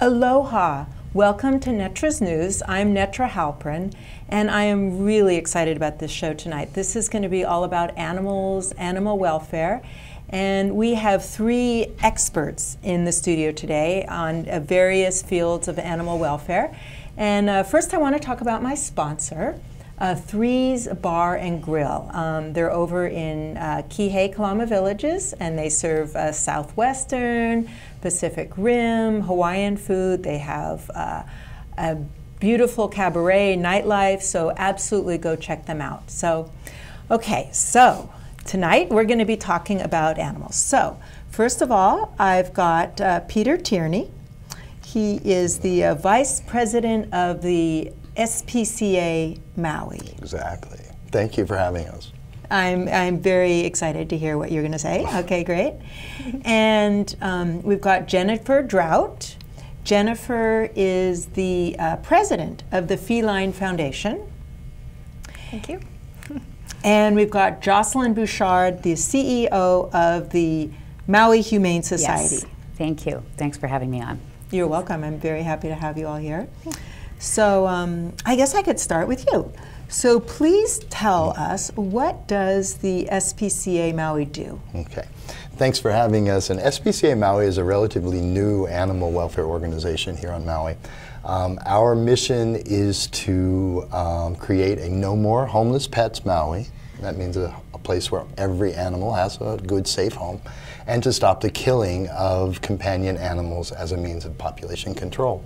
Aloha! Welcome to Netra's News. I'm Netra Halperin, and I am really excited about this show tonight. This is going to be all about animals, animal welfare, and we have three experts in the studio today on various fields of animal welfare. And first I want to talk about my sponsor, Three's Bar and Grill. They're over in Kihei, Kalama Villages, and they serve Southwestern, Pacific Rim, Hawaiian food. They have a beautiful cabaret, nightlife, so absolutely go check them out. So, okay, so tonight we're going to be talking about animals. So, first of all, I've got Peter Tierney. He is the Vice President of the SPCA Maui. Exactly. Thank you for having us. I'm very excited to hear what you're going to say. Okay, great. And we've got Jennifer Drout. Jennifer is the president of the Feline Foundation. Thank you. And we've got Jocelyn Bouchard, the CEO of the Maui Humane Society. Yes. Thank you. Thanks for having me on. You're welcome. I'm very happy to have you all here. So I guess I could start with you. So please tell us, what does the SPCA Maui do? Okay. Thanks for having us. And SPCA Maui is a relatively new animal welfare organization here on Maui. Our mission is to create a No More Homeless Pets Maui. That means a place where every animal has a good, safe home, and to stop the killing of companion animals as a means of population control.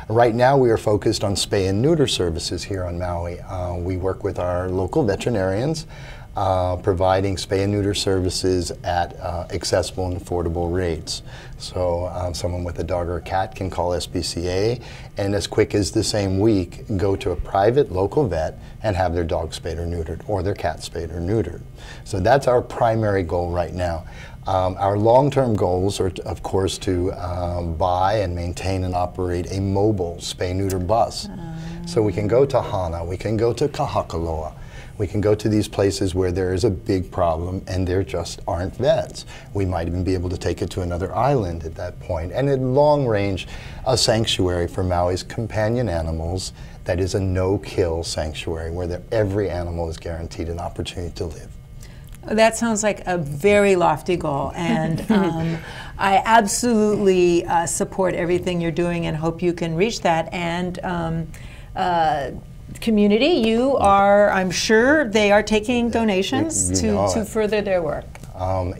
Right now we are focused on spay and neuter services here on Maui. We work with our local veterinarians, providing spay and neuter services at accessible and affordable rates. So someone with a dog or a cat can call SPCA, and as quick as the same week go to a private local vet and have their dog spayed or neutered, or their cat spayed or neutered. So that's our primary goal right now. Our long-term goals are, of course, to buy and maintain and operate a mobile spay-neuter bus. So we can go to Hana, we can go to Kahakaloa, we can go to these places where there is a big problem and there just aren't vets. We might even be able to take it to another island at that point. And at long range, a sanctuary for Maui's companion animals that is a no-kill sanctuary where every animal is guaranteed an opportunity to live. That sounds like a very lofty goal, and I absolutely support everything you're doing and hope you can reach that. And community, you are, I'm sure they are taking donations to further their work.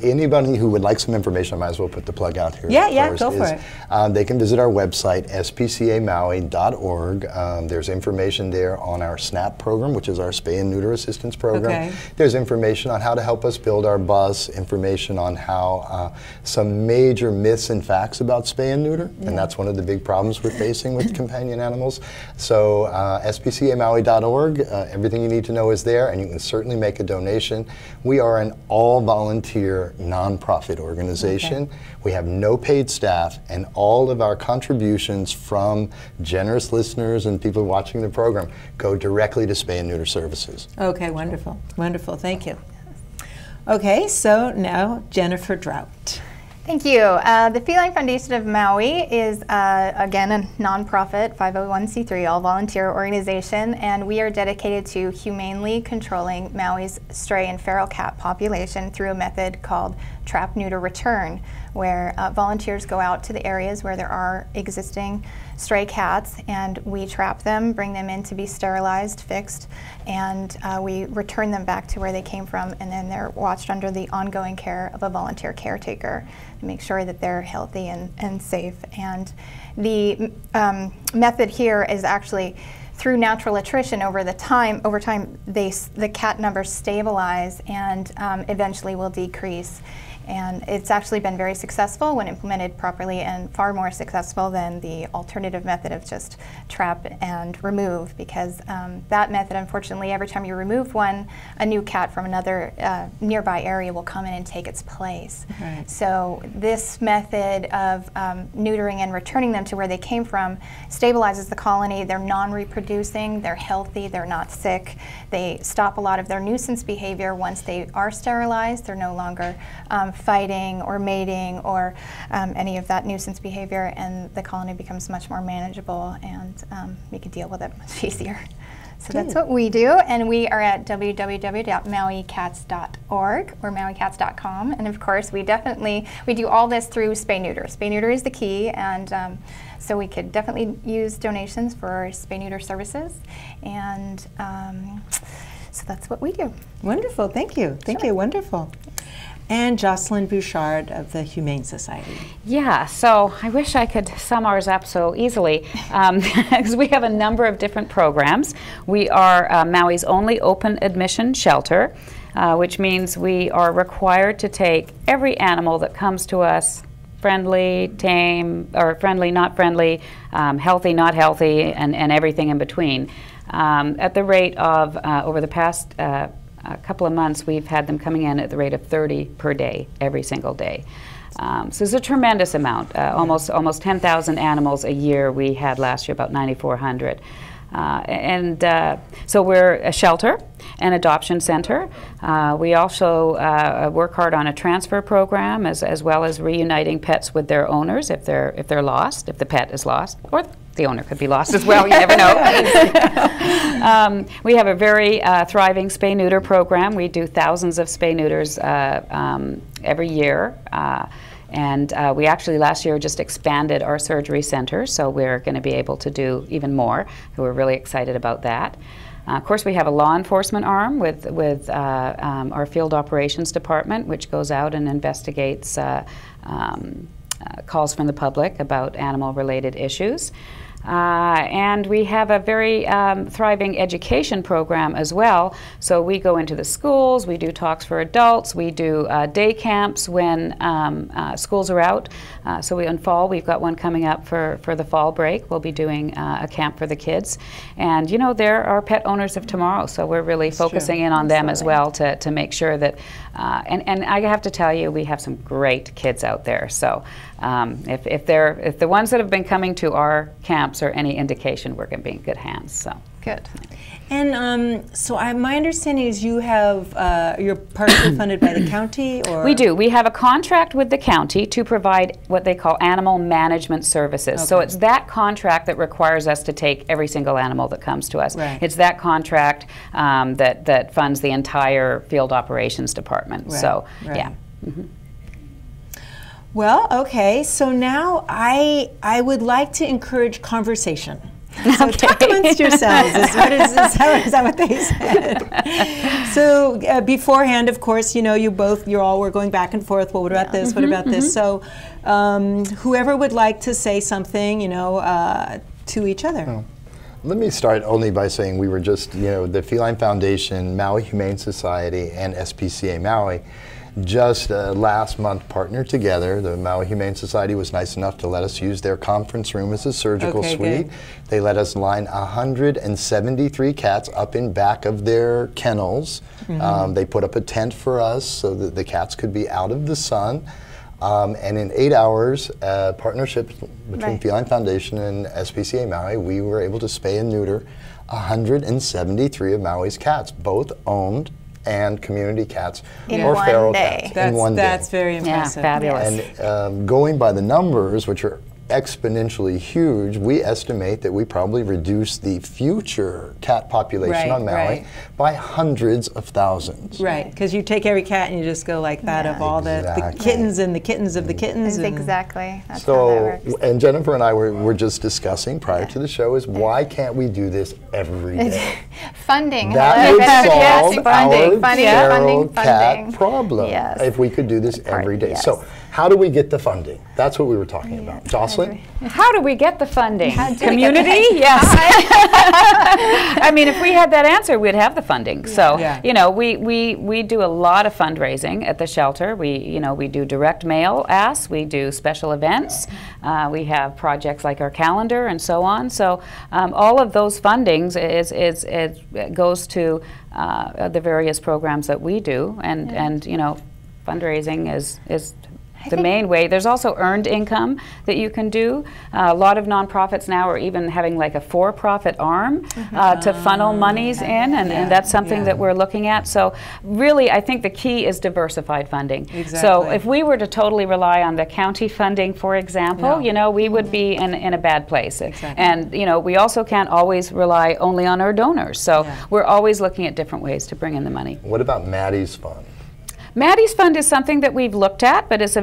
Anybody who would like some information, I might as well put the plug out here. Yeah, go for it. They can visit our website, spcamaui.org. There's information there on our SNAP program, which is our Spay and Neuter Assistance Program. Okay. There's information on how to help us build our bus, information on how some major myths and facts about spay and neuter, and that's one of the big problems we're facing with companion animals. So spcamaui.org, everything you need to know is there, and you can certainly make a donation. We are an all-volunteer nonprofit organization. Okay. We have no paid staff, and all of our contributions from generous listeners and people watching the program go directly to spay and neuter services. Okay, wonderful. Wonderful, thank you. Okay, so now Jennifer Drout. Thank you. The Feline Foundation of Maui is, again, a nonprofit 501c3 all-volunteer organization, and we are dedicated to humanely controlling Maui's stray and feral cat population through a method called Trap, Neuter, Return, where volunteers go out to the areas where there are existing stray cats, and we trap them, bring them in to be sterilized, fixed, and we return them back to where they came from, and then they're watched under the ongoing care of a volunteer caretaker to make sure that they're healthy and safe. And the method here is actually through natural attrition. Over time, the cat numbers stabilize and eventually will decrease. And it's actually been very successful when implemented properly, and far more successful than the alternative method of just trap and remove, because that method, unfortunately, every time you remove one, a new cat from another nearby area will come in and take its place. Right. So this method of neutering and returning them to where they came from stabilizes the colony. They're non-reproducing, they're healthy, they're not sick. They stop a lot of their nuisance behavior once they are sterilized. They're no longer fighting or mating or any of that nuisance behavior, and the colony becomes much more manageable, and we can deal with it much easier. So that's what we do, and we are at www.mauicats.org or mauicats.com, and of course we do all this through spay-neuter. Spay-neuter is the key, and so we could definitely use donations for spay-neuter services, and so that's what we do. Wonderful, thank you. Thank you, wonderful. And Jocelyn Bouchard of the Humane Society. Yeah, so I wish I could sum ours up so easily, because we have a number of different programs. We are Maui's only open admission shelter, which means we are required to take every animal that comes to us, friendly, tame, or friendly, not friendly, healthy, not healthy, and everything in between. At the rate of, over the past a couple of months, we've had them coming in at the rate of 30 per day, every single day. So it's a tremendous amount, almost 10,000 animals a year. We had last year about 9,400. So we're a shelter, an adoption center. We also work hard on a transfer program, as well as reuniting pets with their owners if they're lost, if the pet is lost, or the owner could be lost as well, you never know. We have a very thriving spay-neuter program. We do thousands of spay-neuters every year. And we actually last year just expanded our surgery center, so we're going to be able to do even more. So we're really excited about that. Of course, we have a law enforcement arm with our field operations department, which goes out and investigates calls from the public about animal-related issues. And we have a very thriving education program as well. So we go into the schools, we do talks for adults, we do day camps when schools are out. So in fall, we've got one coming up for the fall break. We'll be doing a camp for the kids. And you know, they're our pet owners of tomorrow, so we're really focusing in on them as well to make sure that, and I have to tell you, we have some great kids out there. So if the ones that have been coming to our camps are any indication, we're going to be in good hands. So good. And so my understanding is you have you're partially funded by the county, or we do. We have a contract with the county to provide what they call animal management services. So it's that contract that requires us to take every single animal that comes to us. Right. It's that contract that funds the entire field operations department. Right. So Right. yeah. Mm-hmm. Well, okay. So now I would like to encourage conversation. So talk amongst yourselves. Is that what they said? So beforehand, of course, you know, you all were going back and forth. Well, what about this? What about this? So whoever would like to say something, you know, to each other. Oh. Let me start only by saying we were just, you know, the Feline Foundation, Maui Humane Society, and SPCA Maui just last month partnered together. The Maui Humane Society was nice enough to let us use their conference room as a surgical suite. Good. They let us line 173 cats up in back of their kennels. They put up a tent for us so that the cats could be out of the sun. And in 8 hours, partnership between Feline Foundation and SPCA Maui, we were able to spay and neuter 173 of Maui's cats, both owned and community cats or feral cats in one day. That's very impressive. Yeah, fabulous. And going by the numbers, which are exponentially huge, we estimate that we probably reduce the future cat population on Maui by hundreds of thousands. Right, because you take every cat and you just go like that of all the kittens and the kittens of the kittens. Exactly. That's so, how that works. and Jennifer and I were just discussing prior to the show is why can't we do this every day? Funding. That would solve our feral cat funding problem if we could do this every day. So how do we get the funding? That's what we were talking about. Jocelyn? How do we get the funding? Community? Yes. I mean, if we had that answer, we'd have the funding. So, you know, we do a lot of fundraising at the shelter. We do direct mail asks, we do special events, we have projects like our calendar and so on. So all of those fundings goes to the various programs that we do, and you know, fundraising is the main way. There's also earned income that you can do. A lot of nonprofits now are even having like a for-profit arm to funnel monies in, and that's something that we're looking at. So really, I think the key is diversified funding. Exactly. So if we were to totally rely on the county funding, for example, you know, we would be in a bad place. Exactly. And, you know, we also can't always rely only on our donors. So we're always looking at different ways to bring in the money. What about Maddie's Fund? Maddie's Fund is something that we've looked at, but it's a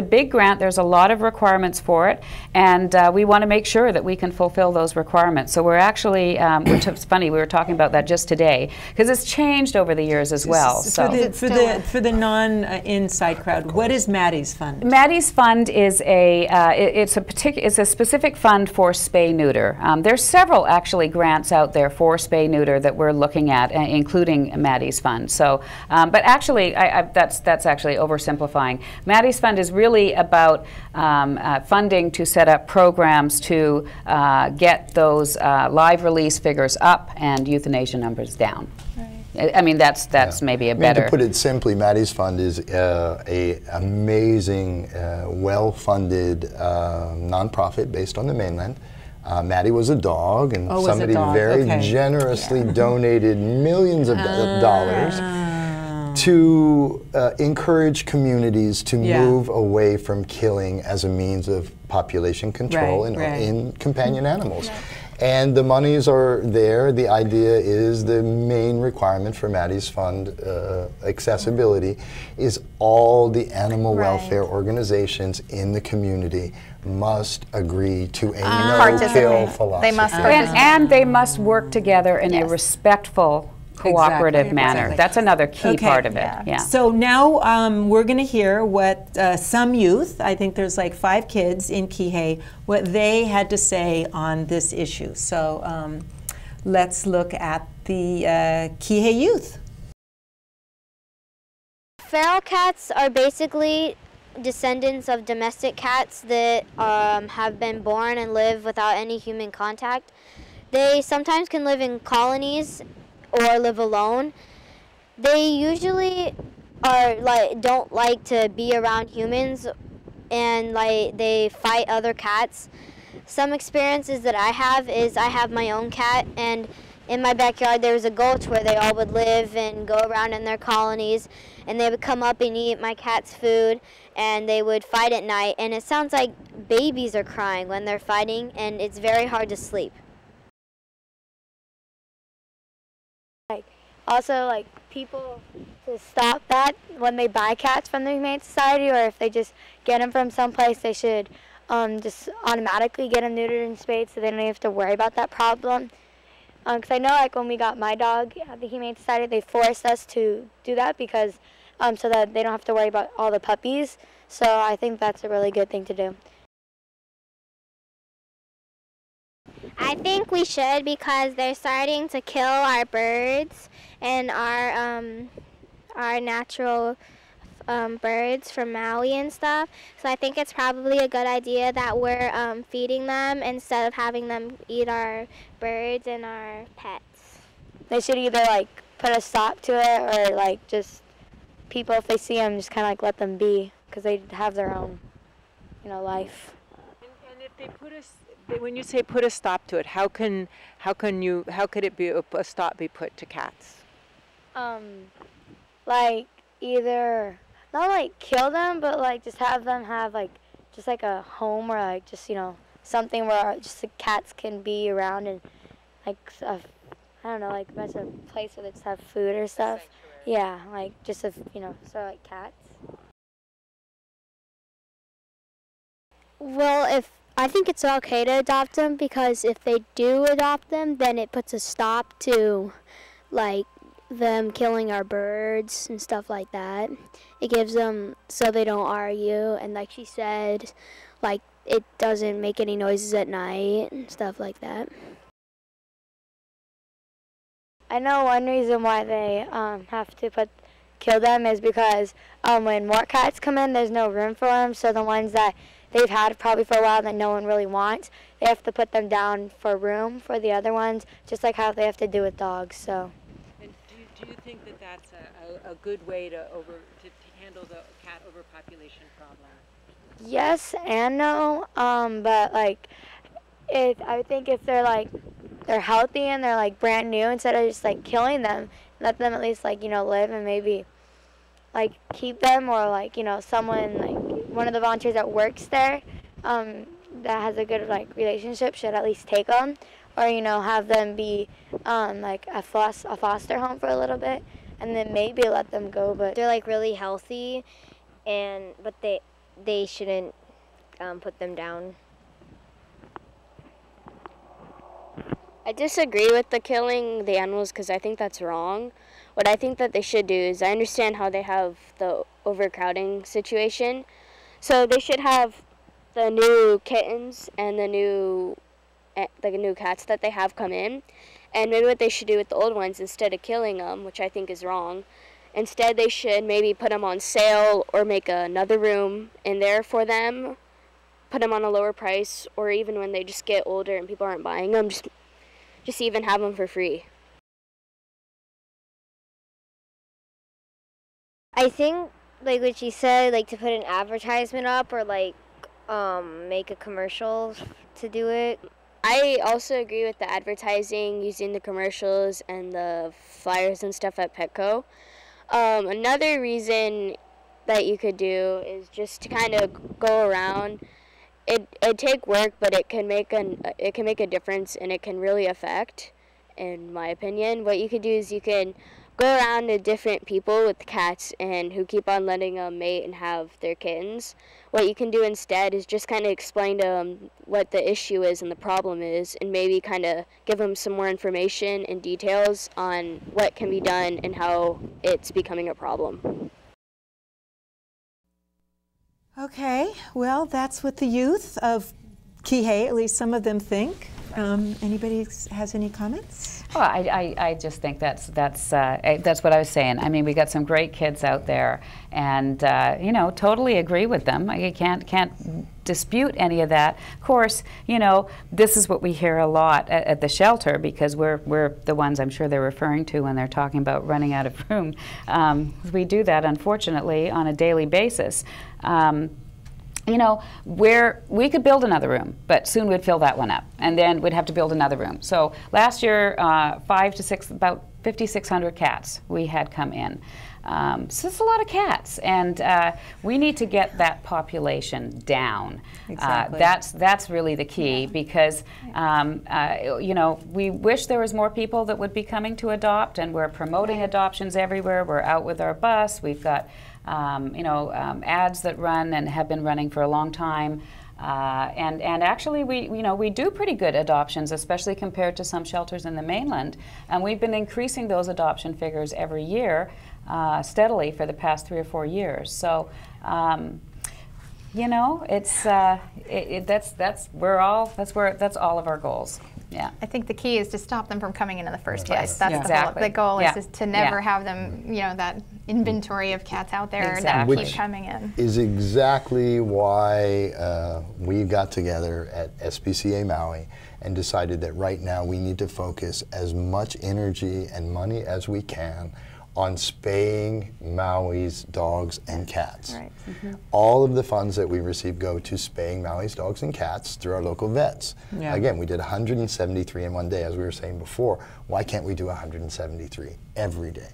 big grant. There's a lot of requirements for it, and we want to make sure that we can fulfill those requirements. So we're actually, it's funny, we were talking about that just today, because it's changed over the years as well. So for the non-inside crowd, what is Maddie's Fund? Maddie's Fund is it's a specific fund for spay neuter. There's several actually grants out there for spay neuter that we're looking at, including Maddie's Fund. So, but actually, that's actually oversimplifying. Maddie's Fund is really about funding to set up programs to get those live release figures up and euthanasia numbers down. I mean, that's maybe a better. To put it simply, Maddie's Fund is a amazing, well-funded nonprofit based on the mainland. Maddie was a dog, and somebody very generously donated millions of dollars to encourage communities to move away from killing as a means of population control in companion animals. And the monies are there. The idea is the main requirement for Maddie's Fund accessibility is all the animal welfare organizations in the community must agree to a no-kill philosophy. They must and they must work together in a respectful, cooperative manner. That's another key part of it. So now we're going to hear what some youth, I think there's like 5 kids in Kihei, what they had to say on this issue. So let's look at the Kihei youth. Feral cats are basically descendants of domestic cats that have been born and live without any human contact. They sometimes can live in colonies or live alone. They usually don't like to be around humans, and they fight other cats. Some experiences that I have is I have my own cat, and in my backyard there was a gulch where they all would live and go around in their colonies, and they would come up and eat my cat's food, and they would fight at night, and it sounds like babies are crying when they're fighting, and it's very hard to sleep. Also, people to stop that when they buy cats from the Humane Society, or if they just get them from someplace, they should just automatically get them neutered and spayed so they don't have to worry about that problem. Because I know, when we got my dog at the Humane Society, they forced us to do that because so that they don't have to worry about all the puppies. So I think that's a really good thing to do. I think we should, because they're starting to kill our birds and our natural birds from Maui and stuff. So I think it's probably a good idea that we're feeding them instead of having them eat our birds and our pets. They should either put a stop to it, or just people, if they see them, just kind of let them be, because they have their own, life. And if they put when you say put a stop to it, how could it be a stop be put to cats? Either not kill them, but just have them have just a home, or something where just the cats can be around, and I don't know, that's a place where they just have food or stuff. Yeah, just so cats. Well, I think it's okay to adopt them, because if they do adopt them, then it puts a stop to them killing our birds and stuff like that. It gives them so they don't argue, and like she said, it doesn't make any noises at night and stuff like that. I know one reason why they have to kill them is because when more cats come in, there's no room for them, so the ones that they've had probably for a while that no one really wants, they have to put them down for room for the other ones, just like how they have to do with dogs. So. And do you think that that's a good way to handle handle the cat overpopulation problem? Yes and no, but like, I think if they're healthy and they're like brand new, instead of just like killing them, let them at least like, you know, live and maybe like keep them, or like, you know, someone like one of the volunteers that works there, that has a good like relationship should at least take them, or, you know, have them be like a foster home for a little bit, and then maybe let them go. But They're like really healthy, but they shouldn't put them down. I disagree with the killing the animals because I think that's wrong. What I think that they should do is, I understand how they have the overcrowding situation, so they should have the new kittens and the new cats that they have come in, and maybe what they should do with the old ones, instead of killing them, which I think is wrong, instead they should maybe put them on sale or make another room in there for them, put them on a lower price, or even when they just get older and people aren't buying them, just even have them for free. I think, like what she said, like to put an advertisement up, or like make a commercial to do it. I also agree with the advertising, using the commercials and the flyers and stuff at Petco. Another reason that you could do is just to kind of go around. It'd take work, but it can make a difference, and it can really affect, in my opinion. What you could do is you can go around to different people with cats and who keep on letting them mate and have their kittens. What you can do instead is just kind of explain to them what the issue is and the problem is, and maybe kind of give them some more information and details on what can be done and how it's becoming a problem. Okay, well, that's what the youth of Kihei, at least some of them, think. Anybody has any comments? Well, I just think that's what I was saying. I mean, we got some great kids out there, and you know, totally agree with them. I can't dispute any of that. Of course, you know, this is what we hear a lot at the shelter, because we're the ones I'm sure they're referring to when they're talking about running out of room. We do that, unfortunately, on a daily basis. You know, where we could build another room, but soon we'd fill that one up, and then we'd have to build another room. So last year, about 5,600 cats we had come in. So it's a lot of cats, and we need to get that population down. Exactly. That's really the key, because you know, we wish there was more people that would be coming to adopt, and we're promoting adoptions everywhere. We're out with our bus. We've got you know, ads that run and have been running for a long time. And actually, we do pretty good adoptions, especially compared to some shelters in the mainland. And we've been increasing those adoption figures every year steadily for the past 3 or 4 years. So, you know, it's that's all of our goals. Yeah. I think the key is to stop them from coming in the first place. Yes. That's Exactly. the goal Yeah. is to never Yeah. have them, you know, that inventory of cats out there Exactly. that keep coming in. Is exactly why we got together at SPCA Maui and decided that right now we need to focus as much energy and money as we can on spaying Maui's dogs and cats. Right. All of the funds that we receive go to spaying Maui's dogs and cats through our local vets. Yeah. Again, we did 173 in one day, as we were saying before. Why can't we do 173 every day?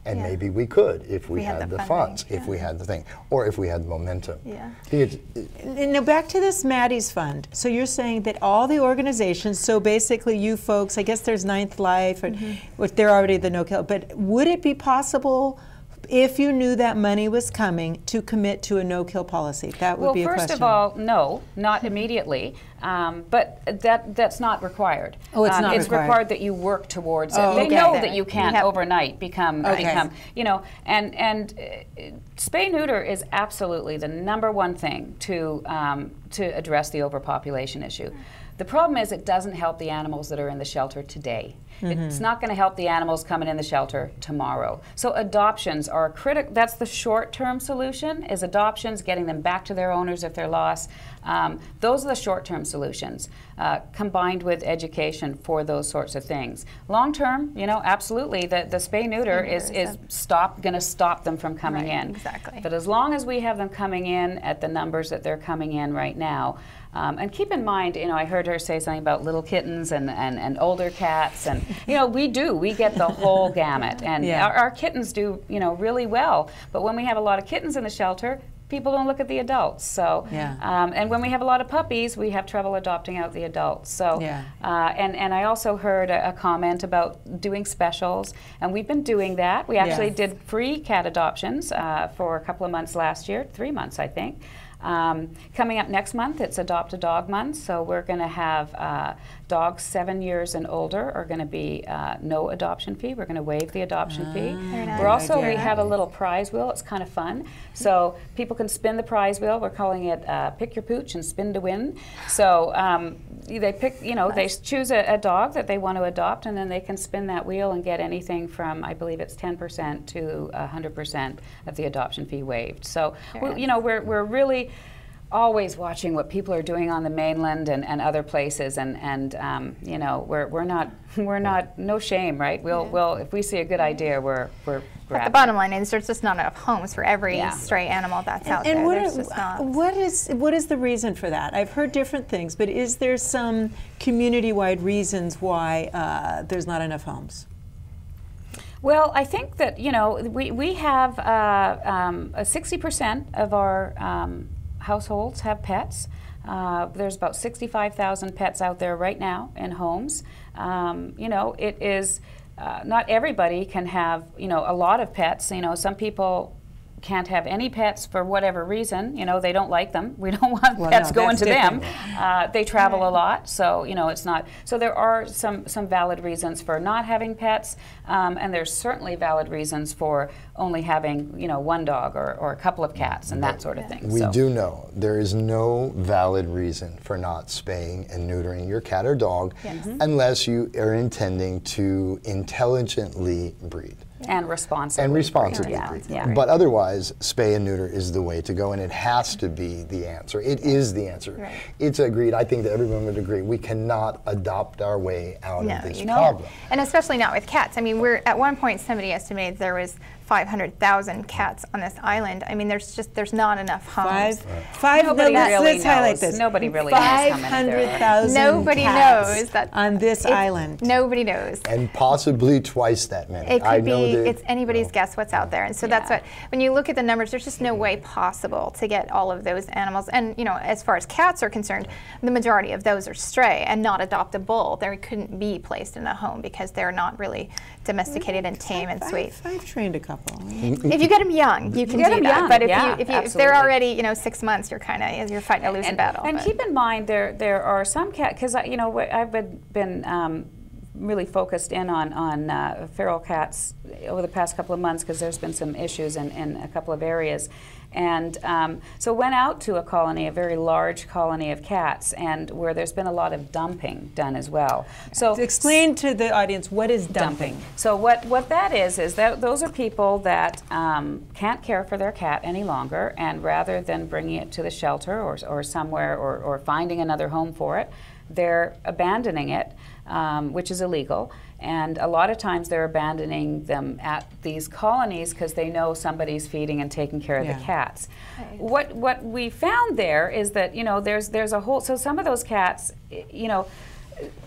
And Yeah. maybe we could if we had the funding, funds, yeah. if we had the thing, or if we had the momentum. Yeah. Now back to this Maddie's Fund. So you're saying that all the organizations, so basically you folks, I guess there's Ninth Life, and they're already the no-kill, but would it be possible, if you knew that money was coming, to commit to a no-kill policy? That would be a question. Well, first of all, no, not immediately, but that's not required. Oh, it's not It's required. required that you work towards it. Oh, They okay. know There. that you can't have- overnight become, Okay. you know, and spay-neuter is absolutely the #1 thing to address the overpopulation issue. The problem is it doesn't help the animals that are in the shelter today. It's not going to help the animals coming in the shelter tomorrow. So adoptions are critical. That's the short-term solution, is adoptions, getting them back to their owners if they're lost. Those are the short-term solutions, combined with education for those sorts of things. Long-term, you know, absolutely, the spay-neuter is going to stop them from coming Right, in. exactly. Exactly. But as long as we have them coming in at the numbers that they're coming in right now, and keep in mind, I heard her say something about little kittens and older cats, and we get the whole gamut, and our kittens do really well. But when we have a lot of kittens in the shelter, people don't look at the adults. So, and when we have a lot of puppies, we have trouble adopting out the adults. So, and I also heard a comment about doing specials, and we've been doing that. We actually did free cat adoptions for a couple of months last year, 3 months, I think. Coming up next month, it's Adopt a Dog Month, so we're going to have dogs 7 years and older are going to be no adoption fee. We're going to waive the adoption fee. We're also, we have a little prize wheel. It's kind of fun. So people can spin the prize wheel. We're calling it Pick Your Pooch and Spin to Win. So they pick, they choose a dog that they want to adopt, and then they can spin that wheel and get anything from, I believe it's 10% to 100% of the adoption fee waived. So, we're really always watching what people are doing on the mainland and other places, and we're not no shame, right? We'll if we see a good idea, we're but the bottom line is there's just not enough homes for every stray animal that's out there. And what is the reason for that? I've heard different things, but is there some community-wide reasons why there's not enough homes? Well, I think that we have 60% of our households have pets. There's about 65,000 pets out there right now in homes. It is not everybody can have a lot of pets. Some people can't have any pets for whatever reason. They don't like them. We don't want pets going to them. They travel a lot, so it's not. So there are some valid reasons for not having pets, and there's certainly valid reasons for only having one dog or a couple of cats and that sort of thing. We do know there is no valid reason for not spaying and neutering your cat or dog unless you are intending to intelligently breed. And responsibly breed. But otherwise, spay and neuter is the way to go, and it has to be the answer. It is the answer. Right. It's agreed. I think that everyone would agree. We cannot adopt our way out of this problem. And especially not with cats. I mean, at one point somebody estimated there was 500,000 cats on this island. I mean, there's not enough homes. Nobody really knows. Nobody really knows how many there are. Nobody knows that on this island. Nobody knows. And possibly twice that many. It could be. It's anybody's guess what's out there. And so that's what. When you look at the numbers, there's just no way possible to get all of those animals. And as far as cats are concerned, the majority of those are stray and not adoptable. They couldn't be placed in a home because they're not really domesticated and tame and sweet. I've trained a couple. If you get them young, you can do that. But if they're already 6 months, you're fighting a losing battle. And keep in mind there are some cats, because I've been really focused in on feral cats over the past couple of months because there's been some issues in a couple of areas. And so went out to a colony, a very large colony of cats, and where there's been a lot of dumping done as well. So explain to the audience, what is dumping? So what that is that those are people that can't care for their cat any longer, and rather than bringing it to the shelter or somewhere or finding another home for it, they're abandoning it, which is illegal. And a lot of times they're abandoning them at these colonies because they know somebody's feeding and taking care of the cats. Right. What we found there is that there's a whole, so some of those cats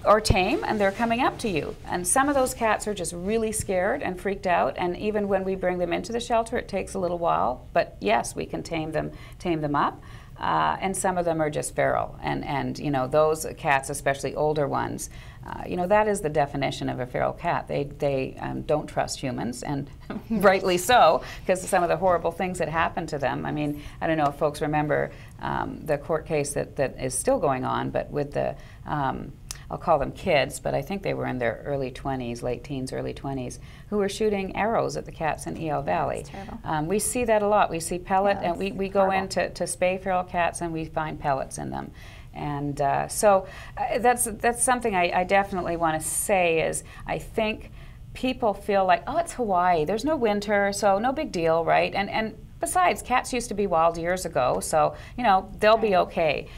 are tame and they're coming up to you, and some of those cats are just really scared and freaked out, and even when we bring them into the shelter it takes a little while, but yes, we can tame them up. And some of them are just feral, and those cats, especially older ones, that is the definition of a feral cat. They don't trust humans, and rightly so, because some of the horrible things that happen to them. I mean, I don't know if folks remember the court case that is still going on, but with the I'll call them kids, but I think they were in their early 20s, late teens, early 20s, who were shooting arrows at the cats in EL Valley. We see that a lot. We see pellet, and we go in to spay feral cats, and we find pellets in them. And so that's something I definitely want to say is I think people feel like, oh, it's Hawaii. There's no winter, so no big deal, right? And besides, cats used to be wild years ago, so they'll be okay.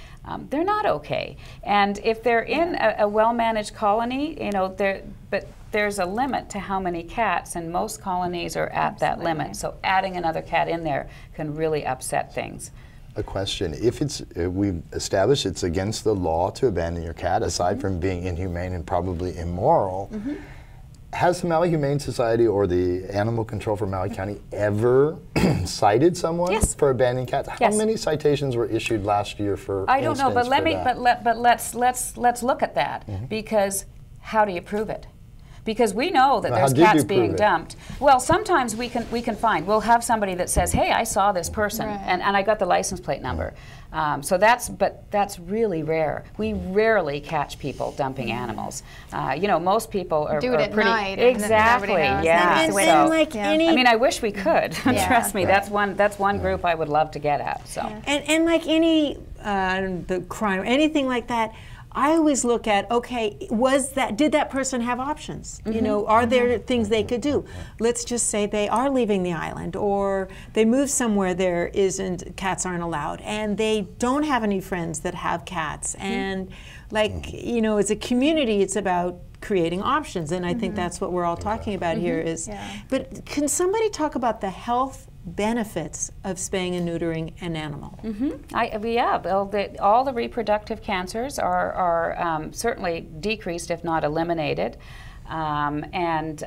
They're not okay. And if they're in a well-managed colony, but there's a limit to how many cats, and most colonies are at that limit. So adding another cat in there can really upset things. A question: if it's we've established it's against the law to abandon your cat, aside from being inhumane and probably immoral. Has the Maui Humane Society or the Animal Control for Maui County ever cited someone for abandoning cats? How many citations were issued last year for? I don't know, but let's look at that, because how do you prove it? Because we know that there's cats being dumped. Well, sometimes we can find. We'll have somebody that says, "Hey, I saw this person, and I got the license plate number." So that's really rare. We rarely catch people dumping animals. You know, most people are do it at pretty night. Exactly. Yeah. And like any, I mean, I wish we could. Trust me, that's one group I would love to get at. So. And like any the crime, anything like that, I always look at, okay, did that person have options? You know, are there things they could do? Let's just say they are leaving the island, or they move somewhere cats aren't allowed, and they don't have any friends that have cats. And like, you know, as a community, it's about creating options, and I think that's what we're all talking about here is, but can somebody talk about the health benefits of spaying and neutering an animal? All the reproductive cancers are certainly decreased, if not eliminated, and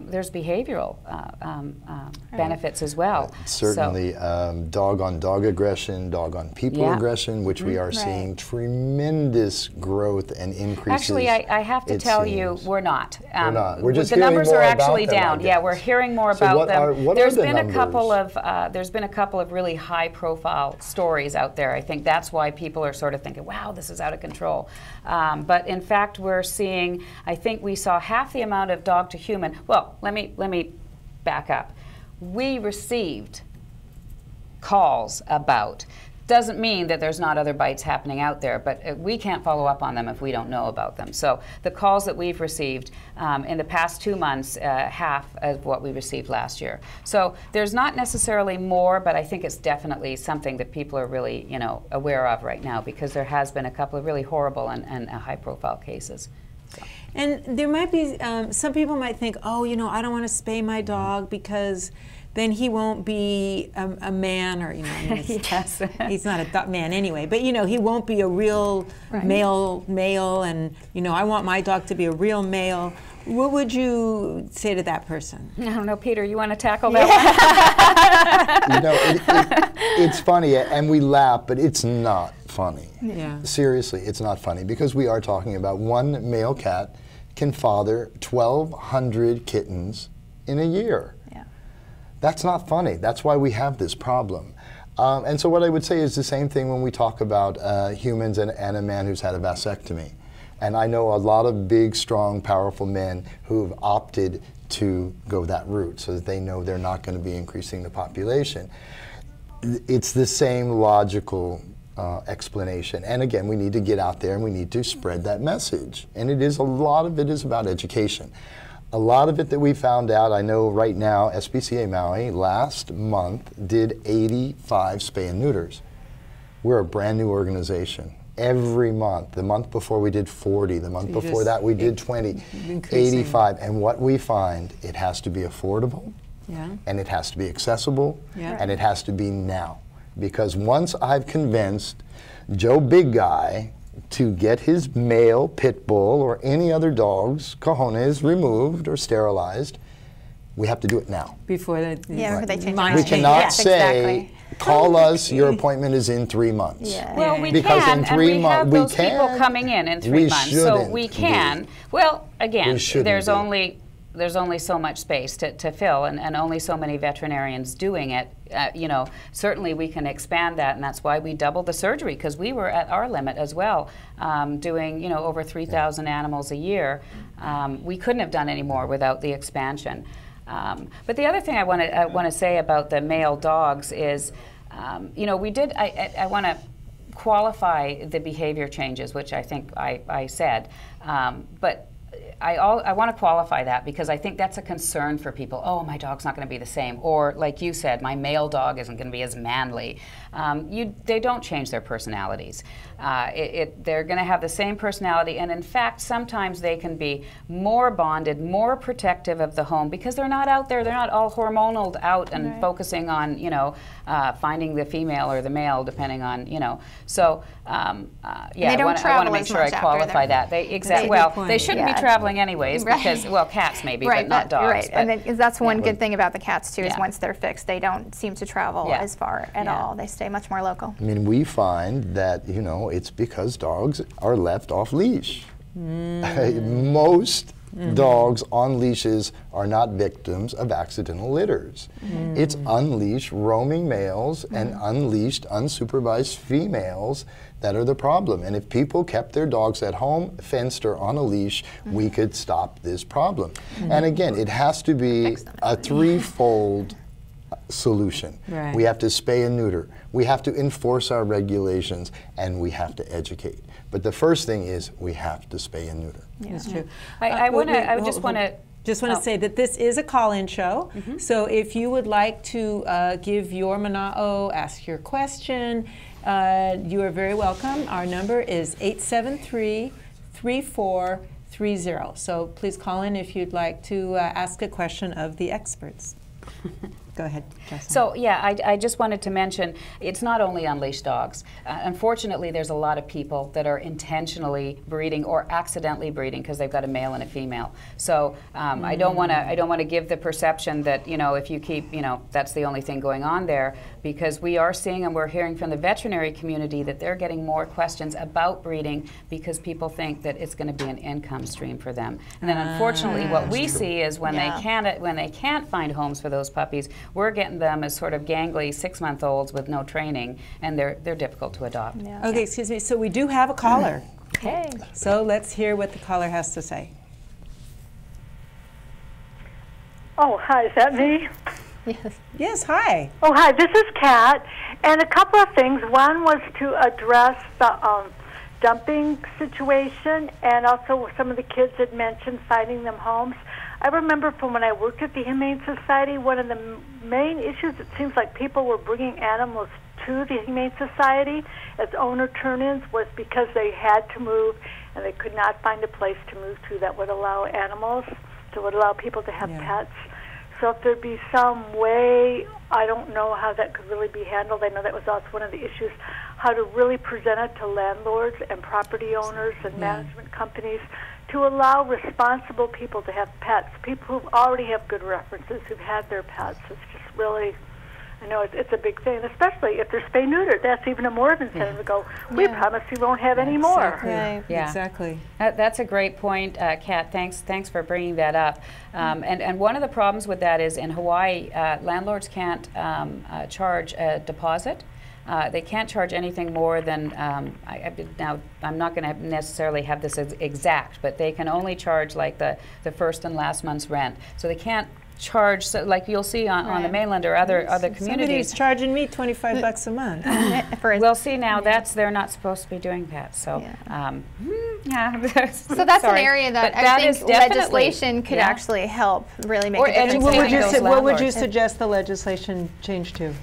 there's behavioral benefits as well. Certainly, dog-on-dog aggression, dog-on-people aggression, which we are seeing tremendous growth and increases. Actually, I have to tell you, we're not. We're not. We're just the hearing numbers more are actually about them, down. Yeah, we're hearing more So about what them. are There's the been numbers? there's been a couple of really high-profile stories out there. I think that's why people are sort of thinking, wow, this is out of control. But in fact, we're seeing. I think we saw half the amount of dog to human. Well, let me back up. We received calls about. Doesn't mean that there's not other bites happening out there, but we can't follow up on them if we don't know about them. So the calls that we've received in the past 2 months, half of what we received last year. So there's not necessarily more, but I think it's definitely something that people are really, you know, aware of right now, because there has been a couple of really horrible and high-profile cases. So. And there might be, some people might think, oh, you know, I don't want to spay my dog because then he won't be a man, or, you know, I mean, he's not a man anyway, but, you know, he won't be a real male, and, you know, I want my dog to be a real male. What would you say to that person? I don't know, Peter, you want to tackle that one? You know, it's funny, and we laugh, but it's not funny. Yeah. Seriously, it's not funny, because we are talking about one male cat can father 1,200 kittens in a year. Yeah. That's not funny. That's why we have this problem. And so what I would say is the same thing when we talk about humans and a man who's had a vasectomy. And I know a lot of big, strong, powerful men who've opted to go that route so that they know they're not going to be increasing the population. It's the same logical explanation. And again, we need to get out there and we need to spread that message. And a lot of it is about education. A lot of it that we found out, I know right now, SPCA Maui last month did 85 spay and neuters. We're a brand new organization. Every month, the month before we did 40, the month before that we did 20, 85. And what we find, it has to be affordable, and it has to be accessible, and it has to be now. Because once I've convinced Joe Big Guy to get his male pit bull or any other dog's cojones removed or sterilized, we have to do it now. Before they change mind. We cannot say, call us, your appointment is in 3 months. Yeah. Well, we because can, in 3 months, and we have those people coming in 3 months, so we can. Well, again, there's only so much space to fill, and only so many veterinarians doing it. You know, certainly we can expand that, and that's why we doubled the surgery, because we were at our limit as well, doing, you know, over 3,000 animals a year. We couldn't have done any more without the expansion. But the other thing I want to say about the male dogs is, you know, I want to qualify the behavior changes, which I think I said, but I want to qualify that because I think that's a concern for people. Oh, my dog's not going to be the same. Or like you said, my male dog isn't going to be as manly. They don't change their personalities. They're going to have the same personality, and in fact, sometimes they can be more bonded, more protective of the home because they're not out there. They're not all hormonal out and focusing on, finding the female or the male, depending on, So, they don't I want to make sure I qualify that. They shouldn't be traveling anyways because, cats maybe, but not dogs. Right, and then, that's one good thing about the cats too, is once they're fixed, they don't seem to travel as far at all. They stay much more local. I mean, we find that, it's because dogs are left off leash. Most dogs on leashes are not victims of accidental litters. It's unleashed roaming males and unleashed unsupervised females that are the problem. And if people kept their dogs at home, fenced or on a leash, we could stop this problem. And again, it has to be a threefold solution. Right. We have to spay and neuter. We have to enforce our regulations, and we have to educate. But the first thing is we have to spay and neuter. That's true. I just want to say that this is a call-in show. So if you would like to give your mana'o, ask your question, you are very welcome. Our number is 873-3430. So please call in if you'd like to ask a question of the experts. Go ahead, Jocelyn. So I just wanted to mention, it's not only unleashed dogs. Unfortunately, there's a lot of people that are intentionally breeding or accidentally breeding because they've got a male and a female. So I don't want to give the perception that if you keep that's the only thing going on there, because we are seeing and we're hearing from the veterinary community that they're getting more questions about breeding because people think that it's going to be an income stream for them. And then unfortunately, what we see is when they can't find homes for those puppies, we're getting them as sort of gangly 6-month-olds with no training, and they're difficult to adopt. Yeah. Okay, excuse me. So we do have a caller. Okay. So let's hear what the caller has to say. Oh, hi. Is that me? Yes. Yes, hi. Oh, hi. This is Kat. And a couple of things. One was to address the dumping situation, and also some of the kids had mentioned finding them homes. I remember from when I worked at the Humane Society, one of the main issues, it seems like people were bringing animals to the Humane Society as owner turn-ins, was because they had to move and they could not find a place to move to that would allow animals, that would allow people to have pets. So if there'd be some way, I don't know how that could really be handled. I know that was also one of the issues, how to really present it to landlords and property owners and management companies to allow responsible people to have pets, people who already have good references, who've had their pets. It's just really, I know it's a big thing, especially if they're spay-neutered. That's even a more of an incentive to go, we promise you won't have any more. Exactly. Right. Yeah. Exactly. That's a great point, Kat. Thanks for bringing that up. And one of the problems with that is in Hawaii, landlords can't charge a deposit. They can't charge anything more than, now I'm not going to necessarily have this exact, but they can only charge like the first and last month's rent. So they can't charge, like you'll see on the mainland or other communities. Somebody's charging me $25 a month. We'll see now, they're not supposed to be doing that. So, So that's an area that I think legislation could actually help really make a difference. What would you suggest the legislation change to?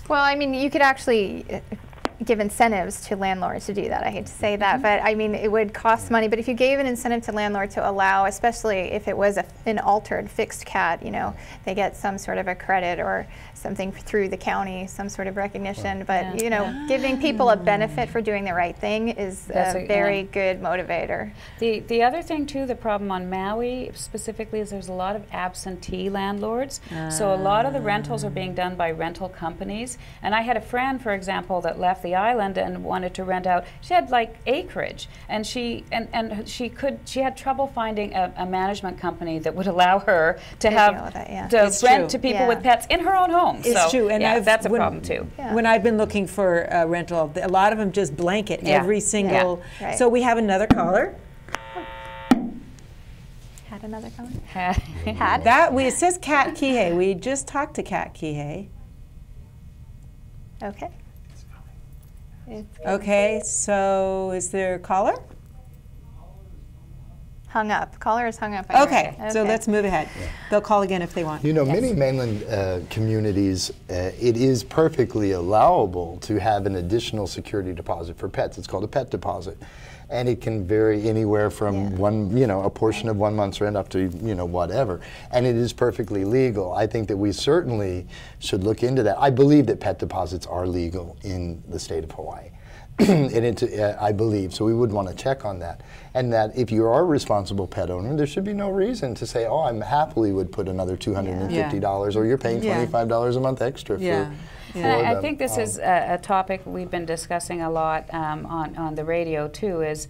Well, I mean, you could actually give incentives to landlords to do that. I hate to say that, but I mean, it would cost money. But if you gave an incentive to landlord to allow, especially if it was an altered fixed cat, they get some sort of a credit or something through the county, some sort of recognition. But giving people a benefit for doing the right thing is a very good motivator. The other thing too, the problem on Maui specifically, is there's a lot of absentee landlords. So a lot of the rentals are being done by rental companies. And I had a friend, for example, that left the island and wanted to rent out. She had like acreage, and she had trouble finding a management company that would allow her to rent to people with pets in her own home. It's true, and that's a problem too. When I've been looking for a rental, a lot of them just blanket every single. Yeah. Right. So we have another caller. Had another caller? Had? It says Kat Kihei. We just talked to Kat Kihei. Okay. Okay, so is there a caller? hung up. Caller is hung up. I Okay, heard. so let's move ahead. They'll call again if they want. You know, Yes. many mainland communities, it is perfectly allowable to have an additional security deposit for pets. It's called a pet deposit. And it can vary anywhere from one, a portion of 1 month's rent up to, whatever. And it is perfectly legal. I think that we certainly should look into that. I believe that pet deposits are legal in the state of Hawaii. And I believe, so we would want to check on that. And that if you are a responsible pet owner, there should be no reason to say, oh, I happily would put another $250 or you're paying $25 a month extra for I think this is a topic we've been discussing a lot on the radio too, is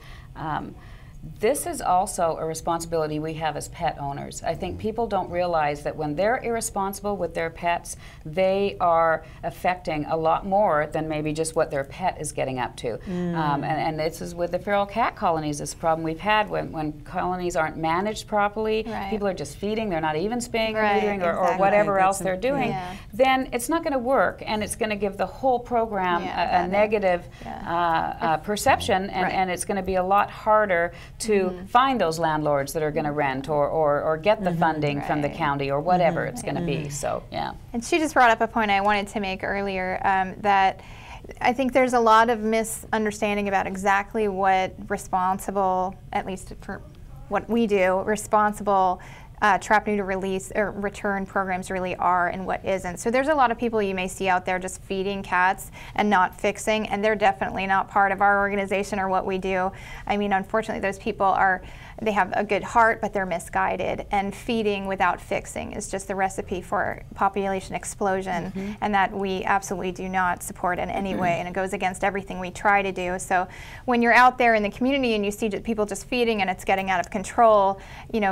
this is also a responsibility we have as pet owners. I think people don't realize that when they're irresponsible with their pets, they are affecting a lot more than maybe just what their pet is getting up to. And this is with the feral cat colonies, this problem we've had when colonies aren't managed properly, people are just feeding, they're not even spaying or neutering or whatever else they're doing, then it's not going to work, and it's going to give the whole program a negative perception, and it's going to be a lot harder to find those landlords that are going to rent or get the funding from the county or whatever it's going to be. So, yeah. And she just brought up a point I wanted to make earlier, that I think there's a lot of misunderstanding about exactly what responsible, at least for what we do, responsible trap, neuter, release, or return programs really are and what isn't. So there's a lot of people you may see out there just feeding cats and not fixing, and they're definitely not part of our organization or what we do. I mean, unfortunately, those people they have a good heart, but they're misguided, and feeding without fixing is just the recipe for population explosion, and that we absolutely do not support in any way, and it goes against everything we try to do. So when you're out there in the community and you see people just feeding and it's getting out of control,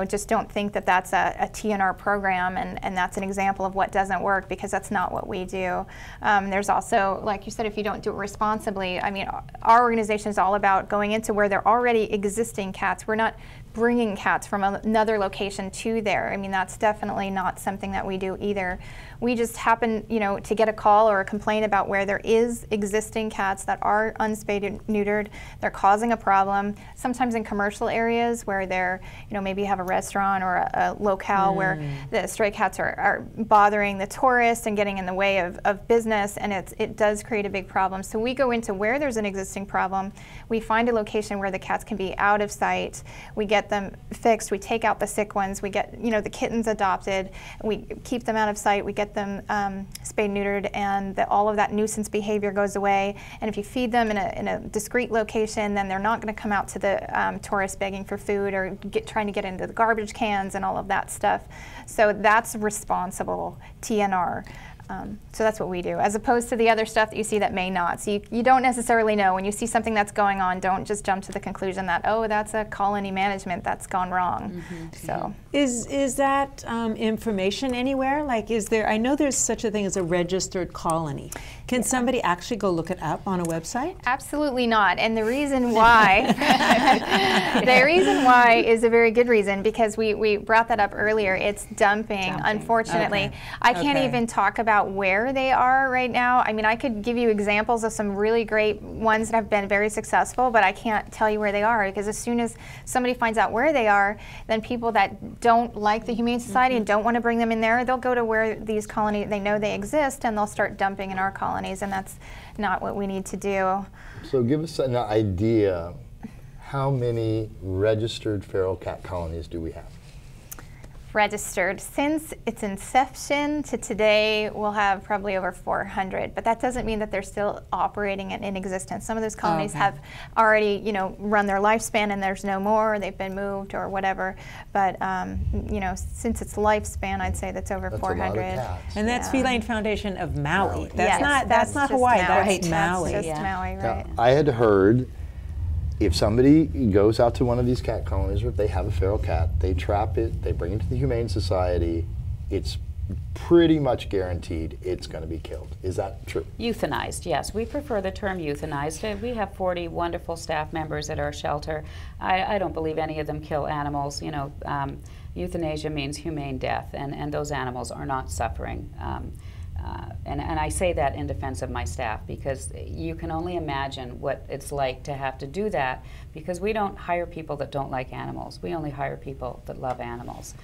just don't think that that's a TNR program, and that's an example of what doesn't work, because that's not what we do. There's also, like you said, if you don't do it responsibly, I mean, our organization is all about going into where there are already existing cats. We're not bringing cats from another location to there. I mean, that's definitely not something that we do either. We just happen, to get a call or a complaint about where there is existing cats that are unspayed and neutered. They're causing a problem. Sometimes in commercial areas where they're, maybe you have a restaurant or a locale where the stray cats are bothering the tourists and getting in the way of business, and it does create a big problem. So we go into where there's an existing problem. We find a location where the cats can be out of sight. We get them fixed. We take out the sick ones. We get, the kittens adopted. We keep them out of sight. We get them spayed, neutered, and all of that nuisance behavior goes away. And if you feed them in a discreet location, then they're not going to come out to the tourists begging for food or trying to get into the garbage cans and all of that stuff. So that's responsible TNR. So that's what we do, as opposed to the other stuff that you see that may not. So you don't necessarily know. When you see something that's going on, don't just jump to the conclusion that, oh, that's a colony management that's gone wrong. So is that information anywhere? Like, I know there's such a thing as a registered colony. Can somebody actually go look it up on a website? Absolutely not. And the reason why, is a very good reason, because we brought that up earlier. It's dumping. Unfortunately. Okay. I can't even talk about where they are right now. I mean, I could give you examples of some really great ones that have been very successful, but I can't tell you where they are, because as soon as somebody finds out where they are, then people that don't like the Humane Society and don't want to bring them in there, they'll go to where these colonies, they know they exist, and they'll start dumping in our colonies, and that's not what we need to do. So give us an idea, how many registered feral cat colonies do we have? Registered. Since its inception to today, we'll have probably over 400, but that doesn't mean that they're still operating and in existence. Some of those colonies have already, run their lifespan and there's no more, or they've been moved or whatever, but since its lifespan, I'd say that's over 400. A lot of cats. And that's Feline Foundation of Maui. That's not just Hawaii, Maui. that's Maui. That's just Maui, right. Now, I had heard, if somebody goes out to one of these cat colonies, or if they have a feral cat, they trap it, they bring it to the Humane Society, it's pretty much guaranteed it's going to be killed. Is that true? Euthanized, yes. We prefer the term euthanized. We have 40 wonderful staff members at our shelter. I don't believe any of them kill animals. Euthanasia means humane death, and those animals are not suffering. and I say that in defense of my staff, because you can only imagine what it's like to have to do that, because we don't hire people that don't like animals. We only hire people that love animals.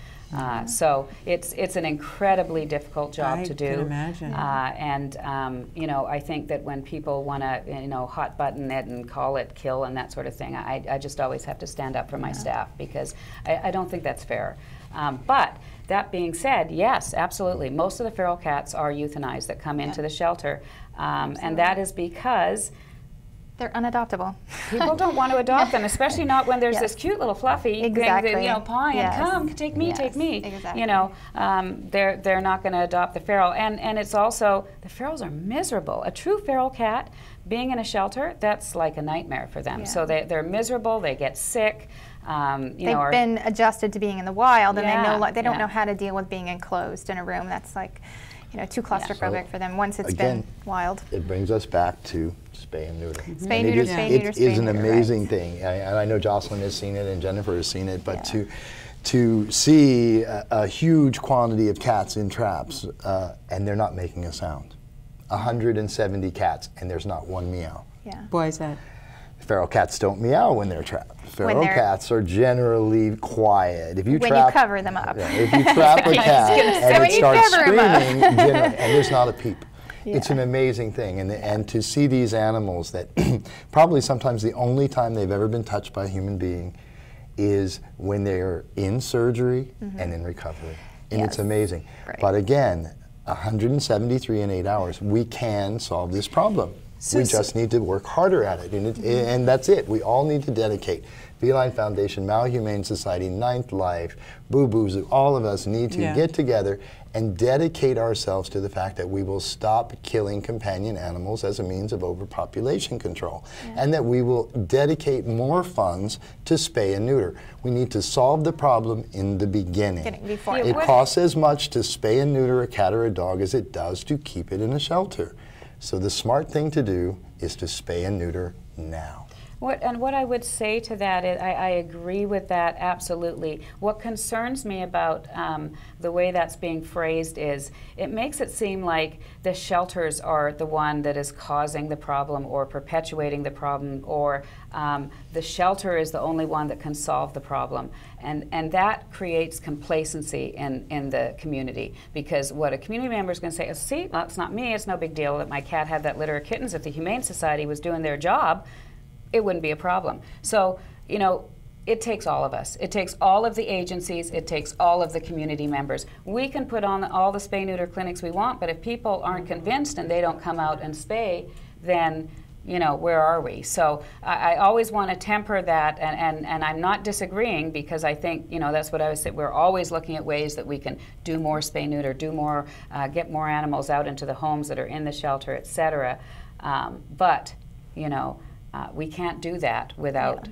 So it's an incredibly difficult job to do. I can imagine. You know, I think that when people want to, you know, hot button it and call it kill and that sort of thing, I just always have to stand up for my staff, because I don't think that's fair. But that being said, yes, absolutely. Most of the feral cats are euthanized that come into the shelter, and that is because they're unadoptable. People don't want to adopt them, especially not when there's this cute little fluffy thing that, you know, pawing and come, take me, take me. Exactly. You know, they're not going to adopt the feral, and it's also, the ferals are miserable. A true feral cat being in a shelter, that's like a nightmare for them. So they're miserable. They get sick. They've been adjusted to being in the wild, and they don't know how to deal with being enclosed in a room that's like, you know, too claustrophobic for them once it's been wild. It brings us back to spay and neuter. Spay, neuter, spay, neuter, spay, neuter. It is an amazing thing, and I know Jocelyn has seen it and Jennifer has seen it, but to see a huge quantity of cats in traps and they're not making a sound. 170 cats and there's not one meow. Why is that? Feral cats don't meow when they're trapped. Feral cats are generally quiet. If you when you cover them up. If you trap a cat and it starts screaming, and there's not a peep. It's an amazing thing, and to see these animals that probably sometimes the only time they've ever been touched by a human being is when they're in surgery and in recovery, and it's amazing. But again, 173 in 8 hours, we can solve this problem. We just need to work harder at it, and that's it. We all need to dedicate. Feline Foundation, Maui Humane Society, Ninth Life, Boo Boos, all of us need to get together and dedicate ourselves to the fact that we will stop killing companion animals as a means of overpopulation control, and that we will dedicate more funds to spay and neuter. We need to solve the problem in the beginning. It costs as much to spay and neuter a cat or a dog as it does to keep it in a shelter. So the smart thing to do is to spay and neuter now. What I would say to that is, I agree with that absolutely. What concerns me about the way that's being phrased is, it makes it seem like the shelters are the one that is causing the problem or perpetuating the problem, or the shelter is the only one that can solve the problem. And that creates complacency in the community, because what a community member is going to say is, see, well, it's not me, it's no big deal that my cat had that litter of kittens. If the Humane Society was doing their job, it wouldn't be a problem. So, you know, it takes all of us. It takes all of the agencies. It takes all of the community members. We can put on all the spay-neuter clinics we want, but if people aren't convinced and they don't come out and spay, then, you know, where are we? So I always want to temper that, and I'm not disagreeing, because I think, you know, that's what I was saying. We're always looking at ways that we can do more spay-neuter, do more, get more animals out into the homes that are in the shelter, etc. But, you know, we can't do that without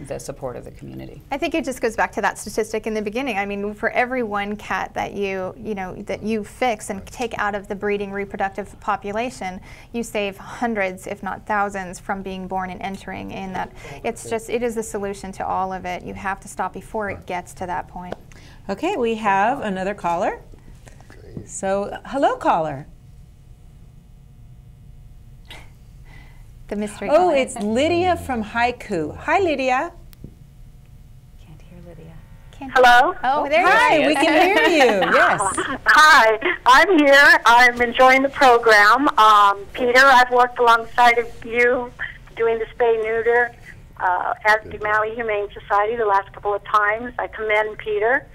the support of the community. I think it just goes back to that statistic in the beginning. I mean, for every one cat that you fix and take out of the breeding reproductive population, you save hundreds, if not thousands, from being born and entering in that. It is the solution to all of it. You have to stop before it gets to that point. Okay, we have another caller. So, hello, caller. The mystery. Oh, it's Lydia from Haiku. Hi, Lydia. Can't hear Lydia. Hello? Oh, there Hi, you are. we can hear you. Yes. Hi, I'm here. I'm enjoying the program. Peter, I've worked alongside of you doing the spay-neuter at the Maui Humane Society the last couple of times. I commend Peter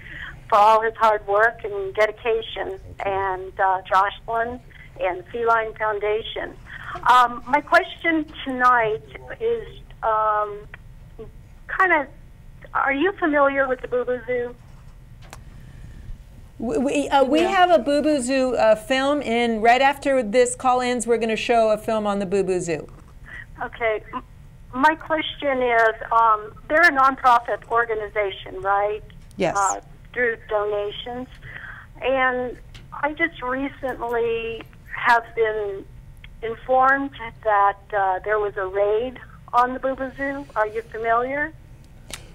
for all his hard work and dedication, and Jocelyn and Feline Foundation. My question tonight is are you familiar with the Boo Boo Zoo? We have a Boo Boo Zoo film in. Right after this call ends, we're going to show a film on the Boo Boo Zoo. Okay. My question is, they're a nonprofit organization, right? Yes. Through donations. And I just recently have been informed that there was a raid on the Boo Boo Zoo. Are you familiar?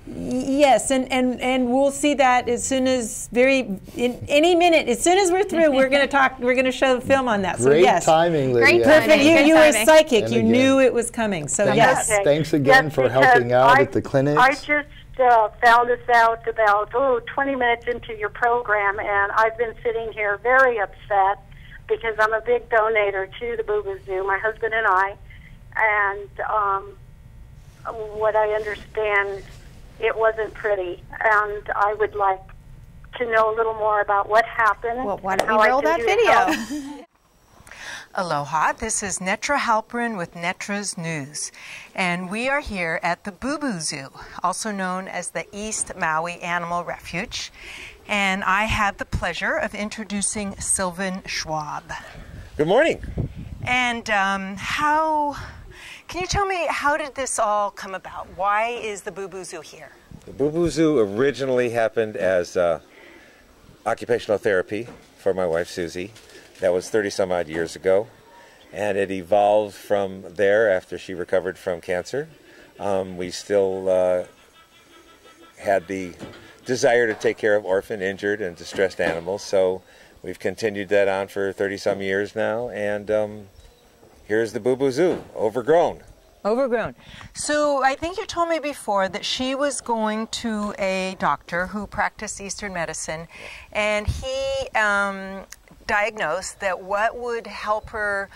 Yes, and we'll see that as soon as any minute. As soon as we're through, we're going to talk. We're going to show the film on that. So Great yes, timing, Lydia. Great perfect. timing. You were psychic. And You again, knew it was coming. So yes. Thanks again for helping out at the clinics. I just found this out about 20 minutes into your program, and I've been sitting here very upset because I'm a big donator to the Boo Boo Zoo, my husband and I, and what I understand, it wasn't pretty, and I would like to know a little more about what happened. Well, why don't we roll that video? Aloha, this is Netra Halperin with Netra's News, and we are here at the Boo Boo Zoo, also known as the East Maui Animal Refuge, and I have the pleasure of introducing Sylvan Schwab. Good morning. And can you tell me, how did this all come about? Why is the Boo Boo Zoo here? The Boo Boo Zoo originally happened as occupational therapy for my wife Susie. That was 30 some odd years ago, and it evolved from there after she recovered from cancer. We still had the desire to take care of orphan, injured, and distressed animals, so we've continued that on for 30 some years now, and here's the Boo Boo Zoo, overgrown. Overgrown. So I think you told me before that she was going to a doctor who practiced Eastern medicine, and he diagnosed that what would help her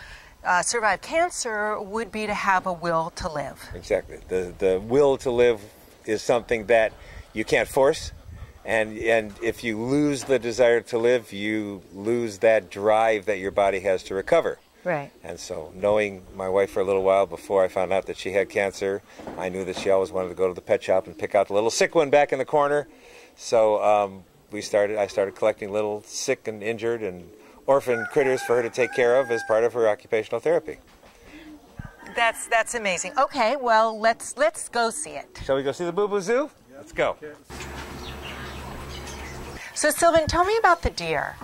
survive cancer would be to have a will to live. Exactly. The will to live is something that you can't force, and if you lose the desire to live, you lose that drive that your body has to recover. Right. And so, knowing my wife for a little while before I found out that she had cancer, I knew that she always wanted to go to the pet shop and pick out the little sick one back in the corner. So I started collecting little sick and injured and orphan critters for her to take care of as part of her occupational therapy. That's amazing. Okay, well, let's go see it. Shall we go see the Boo Boo Zoo? Yeah. Let's go. So Sylvan, tell me about the deer.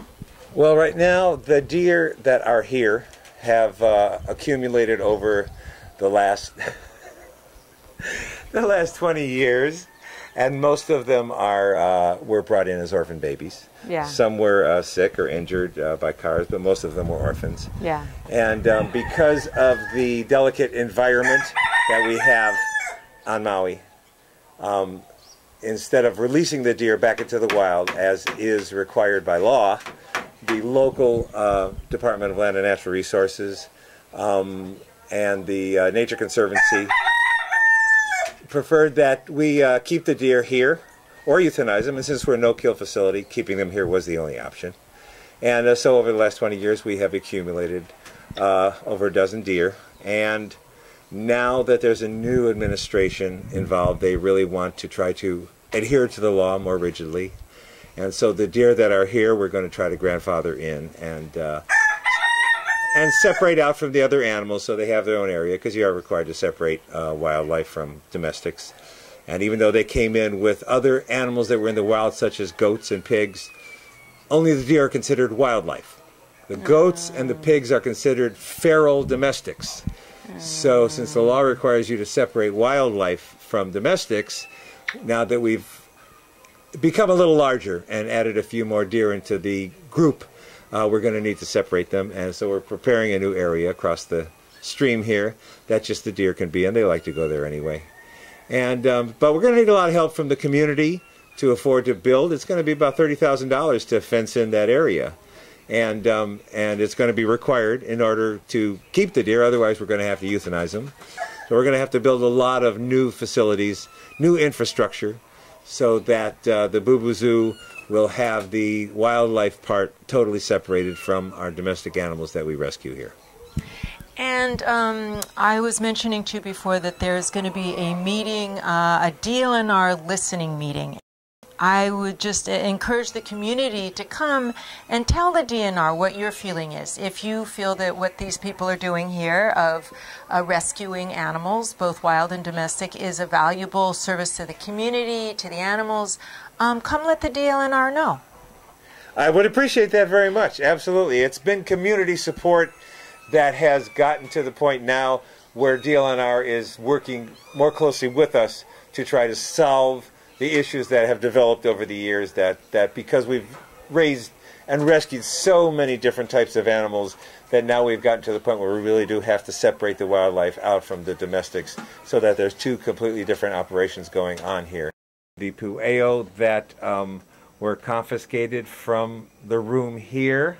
Well, right now the deer that are here have accumulated over the last 20 years, and most of them were brought in as orphan babies. Yeah. Some were sick or injured by cars, but most of them were orphans. Yeah. And because of the delicate environment that we have on Maui, instead of releasing the deer back into the wild as is required by law, the local Department of Land and Natural Resources and the Nature Conservancy preferred that we keep the deer here or euthanize them, and since we're a no-kill facility, keeping them here was the only option. And so over the last 20 years we have accumulated over a dozen deer, and now that there's a new administration involved, they really want to try to adhere to the law more rigidly. And so the deer that are here, we're going to try to grandfather in and separate out from the other animals so they have their own area, because you are required to separate wildlife from domestics. And even though they came in with other animals that were in the wild, such as goats and pigs, only the deer are considered wildlife. The goats and the pigs are considered feral domestics. So since the law requires you to separate wildlife from domestics, now that we've become a little larger and added a few more deer into the group, we're going to need to separate them, and so we're preparing a new area across the stream here that just the deer can be in. They like to go there anyway. And but we're going to need a lot of help from the community to afford to build. It's going to be about $30,000 to fence in that area, and it's going to be required in order to keep the deer. Otherwise, we're going to have to euthanize them. So we're going to have to build a lot of new facilities, new infrastructure, so that the Boo Boo Zoo will have the wildlife part totally separated from our domestic animals that we rescue here. And I was mentioning to you before that there's going to be a meeting, a DLNR listening meeting. I would just encourage the community to come and tell the DNR what your feeling is. If you feel that what these people are doing here of rescuing animals, both wild and domestic, is a valuable service to the community, to the animals, come let the DLNR know. I would appreciate that very much. Absolutely. It's been community support that has gotten to the point now where DLNR is working more closely with us to try to solve issues that have developed over the years, that because we've raised and rescued so many different types of animals, that now we've gotten to the point where we really do have to separate the wildlife out from the domestics so that there's two completely different operations going on here. The pueo that were confiscated from the room here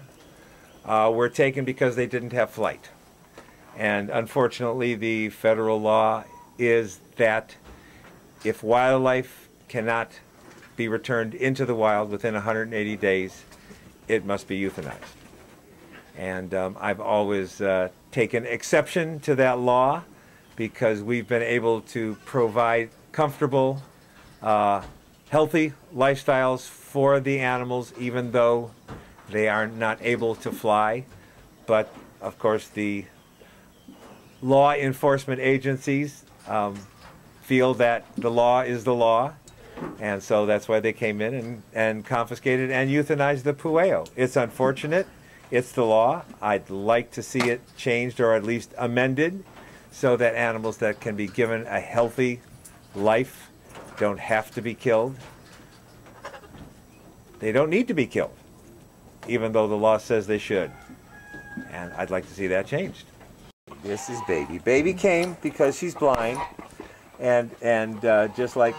were taken because they didn't have flight. And unfortunately, the federal law is that if wildlife cannot be returned into the wild within 180 days, it must be euthanized. And I've always taken exception to that law because we've been able to provide comfortable, healthy lifestyles for the animals, even though they are not able to fly. But of course, the law enforcement agencies feel that the law is the law, and so that's why they came in and confiscated and euthanized the pueo. It's unfortunate. It's the law. I'd like to see it changed or at least amended so that animals that can be given a healthy life don't have to be killed. They don't need to be killed, even though the law says they should. And I'd like to see that changed. This is Baby. Baby came because she's blind, and just like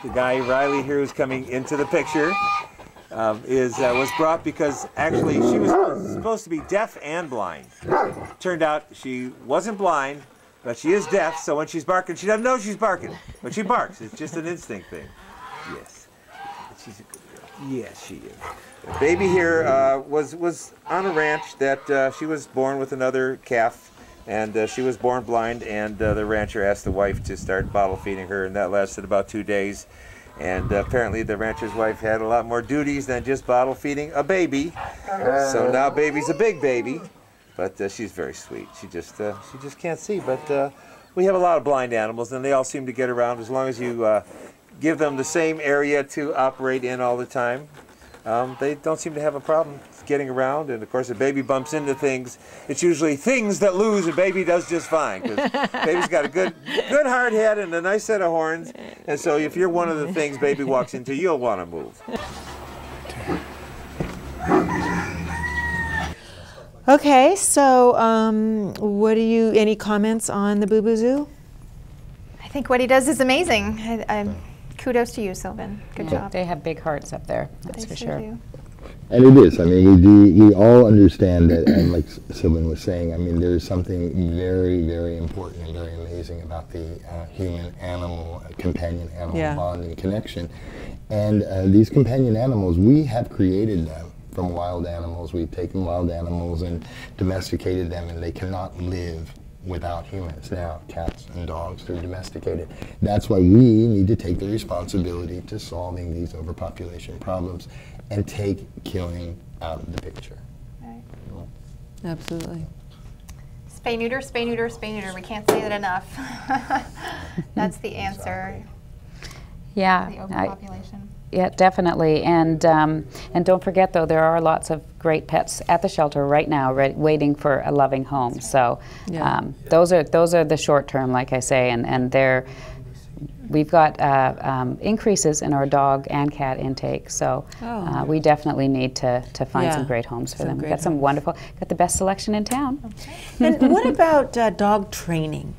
the guy Riley here who's coming into the picture, was brought because actually she was supposed to be deaf and blind. Turned out she wasn't blind, but she is deaf, so when she's barking, she doesn't know she's barking, but she barks. It's just an instinct thing. Yes. She's a good girl. Yes, she is. The baby here was on a ranch that she was born with another calf, and she was born blind, and the rancher asked the wife to start bottle feeding her, and that lasted about 2 days. And apparently the rancher's wife had a lot more duties than just bottle feeding a baby. So now Baby's a big baby, but she's very sweet. She just can't see. But we have a lot of blind animals, and they all seem to get around as long as you give them the same area to operate in all the time. They don't seem to have a problem getting around, and of course if Baby bumps into things, it's usually things that lose, and Baby does just fine, because Baby's got a good hard head and a nice set of horns, and so if you're one of the things Baby walks into, you'll want to move. Okay, so any comments on the Boo Boo Zoo? I think what he does is amazing. Kudos to you, Sylvan. Good job. They have big hearts up there, that's for sure. Do. And it is. I mean, we all understand that, and like Sylvan was saying, I mean, there's something very, very important and very amazing about the human-animal, companion-animal bond and connection. And these companion animals, we have created them from wild animals. We've taken wild animals and domesticated them, and they cannot live without humans. Now, cats and dogs, they're domesticated. That's why we need to take the responsibility to solving these overpopulation problems and take killing out of the picture. Right. Absolutely. Spay, neuter, spay, neuter, spay, neuter. We can't say that enough. That's the answer. Yeah. The overpopulation. Yeah, definitely. And don't forget, though, there are lots of great pets at the shelter right now, waiting for a loving home. Right. So those are the short term, like I say, and we've got increases in our dog and cat intake. So we definitely need to find some great homes for them. We've got some wonderful, got the best selection in town. Okay. And what about dog training?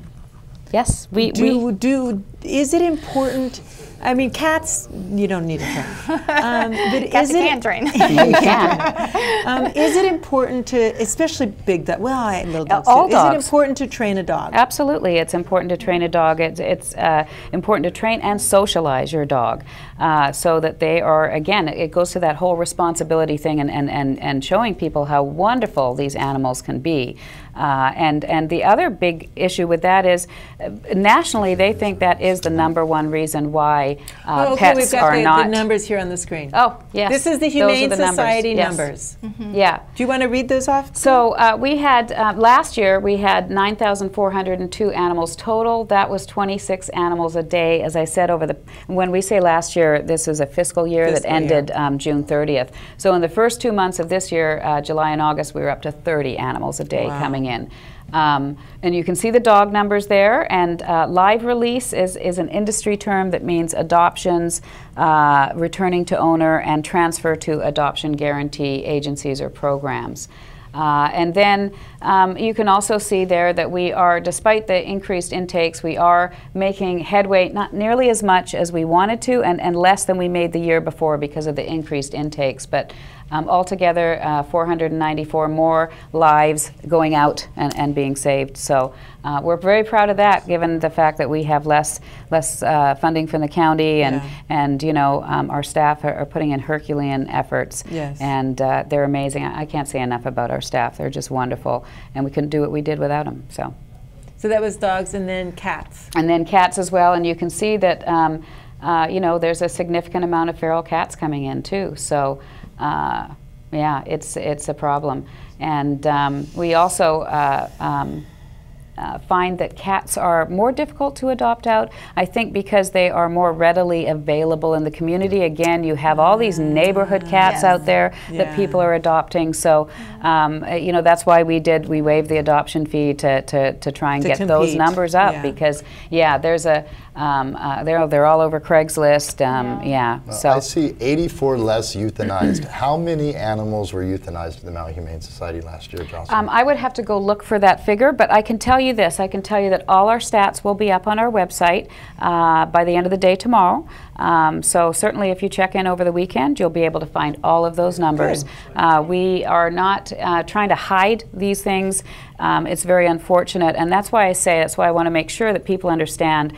Yes, is it important? I mean, cats, you don't need to train. But cats can train. You can. Is it important to, especially big dogs, little dogs all too. dogs. Is it important to train a dog? Absolutely, it's important to train a dog. It's important to train and socialize your dog so that they are, again, it goes to that whole responsibility thing and showing people how wonderful these animals can be. And the other big issue with that is nationally they think that is the #1 reason why pets we've got are not. The numbers here on the screen. Oh, yes. This is the Humane Society numbers. Mm-hmm. Yeah. Do you want to read those off? So we had, last year we had 9,402 animals total. That was 26 animals a day. As I said, when we say last year, this is a fiscal year that ended June 30th. So in the first 2 months of this year, July and August, we were up to 30 animals a day coming in. And you can see the dog numbers there, and live release is an industry term that means adoptions, returning to owner, and transfer to adoption guarantee agencies or programs. And then you can also see there that we are, despite the increased intakes, we are making headway, not nearly as much as we wanted to, and less than we made the year before because of the increased intakes. But altogether, 494 more lives going out and being saved. So we're very proud of that, given the fact that we have less funding from the county, and you know, our staff are putting in Herculean efforts. Yes. And they're amazing. I can't say enough about our staff. They're just wonderful, and we couldn't do what we did without them. So that was dogs, and then cats. And then cats as well. And you can see that you know, there's a significant amount of feral cats coming in too. So yeah, it's a problem. And we also find that cats are more difficult to adopt out, I think because they are more readily available in the community. Again, you have all these neighborhood cats out there that people are adopting. So you know, that's why we waived the adoption fee to try and get compete. Those numbers up, because there's a they're all over Craigslist. So I see 84 less euthanized. How many animals were euthanized at the Maui Humane Society last year, Jocelyn? I would have to go look for that figure, but I can tell you this. I can tell you that all our stats will be up on our website by the end of the day tomorrow. So certainly if you check in over the weekend, you'll be able to find all of those numbers. We are not trying to hide these things. It's very unfortunate, and that's why I want to make sure that people understand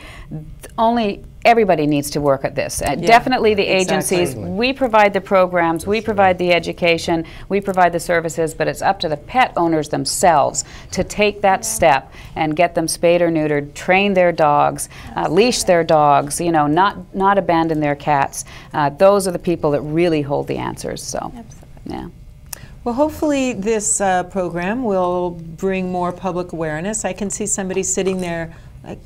everybody needs to work at this. Definitely the agencies. We provide the programs, we provide the education, we provide the services, but it's up to the pet owners themselves to take that step and get them spayed or neutered, train their dogs, leash their dogs, you know, not abandon their cats. Those are the people that really hold the answers. So, yeah. Well, hopefully this program will bring more public awareness. I can see somebody sitting there like,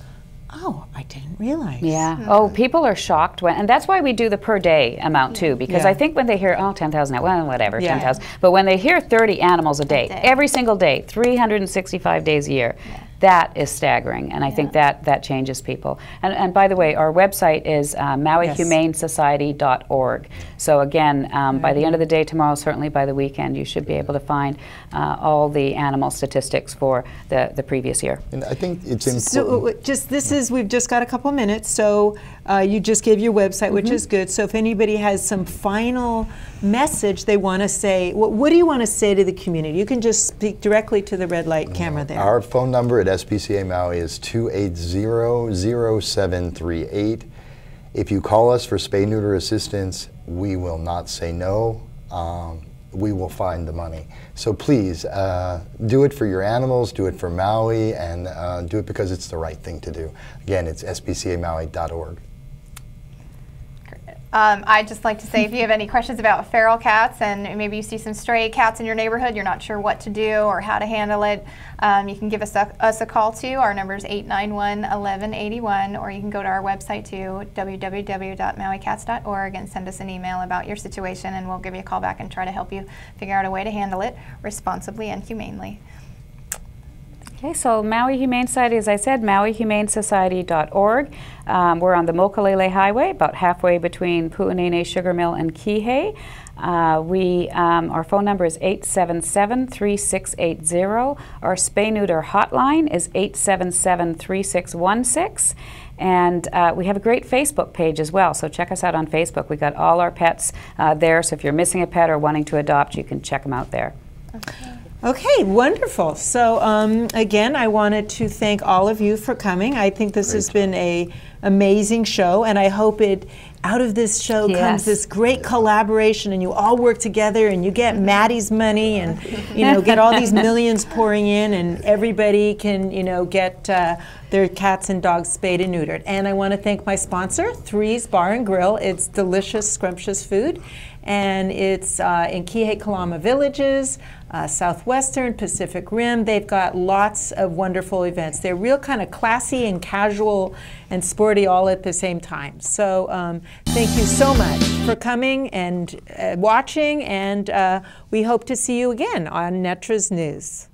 oh, I didn't realize. Yeah. Oh, people are shocked and that's why we do the per day amount too, because I think when they hear, 10,000, well, whatever, 10,000. But when they hear 30 animals a day, every single day, 365 days a year, that is staggering, and I think that changes people. And by the way, our website is mauihumanesociety.org. So again, by the end of the day tomorrow, certainly by the weekend, you should be able to find all the animal statistics for the previous year. And I think it's important. So we've just got a couple minutes, so you just gave your website, which is good. So if anybody has some final message they want to say, what do you want to say to the community? You can just speak directly to the red light camera there. Our phone number at SPCA Maui is 280-0738. If you call us for spay-neuter assistance, we will not say no. We will find the money. So please, do it for your animals, do it for Maui, and do it because it's the right thing to do. Again, it's spcamaui.org. I'd just like to say, if you have any questions about feral cats and maybe you see some stray cats in your neighborhood, you're not sure what to do or how to handle it, you can give us a call too. Our number is 891-1181, or you can go to our website too, www.mauicats.org, and send us an email about your situation, and we'll give you a call back and try to help you figure out a way to handle it responsibly and humanely. Okay, so Maui Humane Society, as I said, mauihumanesociety.org. We're on the Mokulele Highway, about halfway between Pu'unene Sugar Mill and Kihei. Our phone number is 877-3680. Our spay-neuter hotline is 877-3616. And we have a great Facebook page as well, so check us out on Facebook. We've got all our pets there, so if you're missing a pet or wanting to adopt, you can check them out there. Okay, wonderful. So again, I wanted to thank all of you for coming. I think this has been an amazing show, and I hope out of this show comes this great collaboration, and you all work together, and you get Maddie's money, and get all these millions pouring in, and everybody can get their cats and dogs spayed and neutered. And I want to thank my sponsor, Three's Bar and Grill. It's delicious, scrumptious food, and it's in Kihei Kalama Villages, Southwestern, Pacific Rim. They've got lots of wonderful events. They're real kind of classy and casual and sporty all at the same time. So thank you so much for coming and watching, and we hope to see you again on Netra's News.